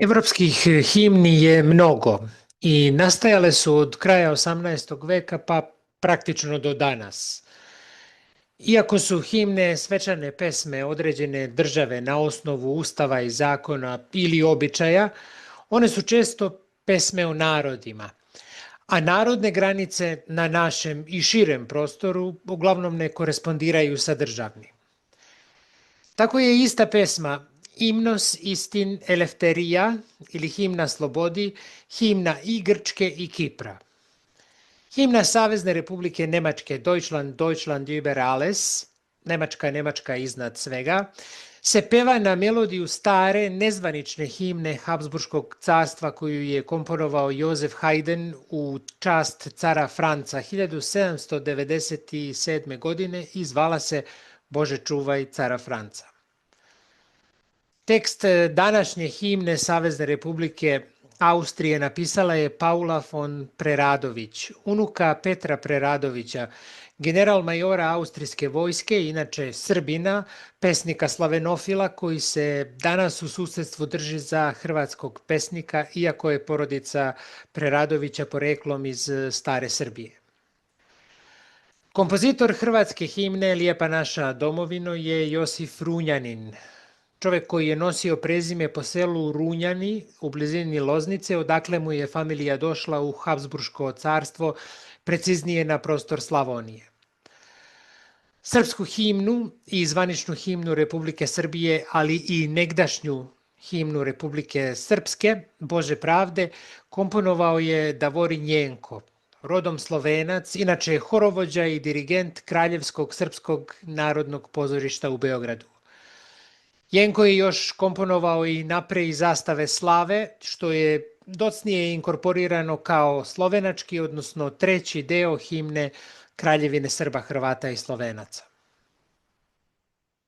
Evropskih himni je mnogo i nastajale su od kraja 18. veka pa praktično do danas. Iako su himne svečane pesme određene države na osnovu ustava i zakona ili običaja, one su često pesme o narodima, a narodne granice na našem i širem prostoru uglavnom ne korespondiraju sa državnim. Tako je ista pesma Imnos istin elefterija ili himna slobodi, himna i Grčke i Kipra. Himna Savezne Republike Nemačke Deutschland, Deutschland über alles, Nemačka iznad svega, se peva na melodiju stare nezvanične himne Habsburškog carstva koju je komponovao Josef Haydn u čast cara Franca 1797. godine i zvala se Bože čuvaj cara Franca. Tekst današnje himne Savezne Republike Austrije napisala je Paula von Preradović, unuka Petra Preradovića, general majora austrijske vojske, inače Srbina, pesnika slavenofila koji se danas u susjedstvu drži za hrvatskog pesnika, iako je porodica Preradovića poreklom iz stare Srbije. Kompozitor hrvatske himne Lijepa naša domovino je Josif Runjanin, čovjek koji je nosio prezime po selu Runjani u blizini Loznice, odakle mu je familija došla u Habsburško carstvo, preciznije na prostor Slavonije. Srpsku himnu i zvaničnu himnu Republike Srbije, ali i negdašnju himnu Republike Srpske, Bože pravde, komponovao je Davorin Jenko, rodom Slovenac, inače horovođa i dirigent Kraljevskog srpskog narodnog pozorišta u Beogradu. Jenko je još komponovao i Napre i zastave slave, što je docnije inkorporirano kao slovenački, odnosno treći deo himne Kraljevine Srba, Hrvata i Slovenaca.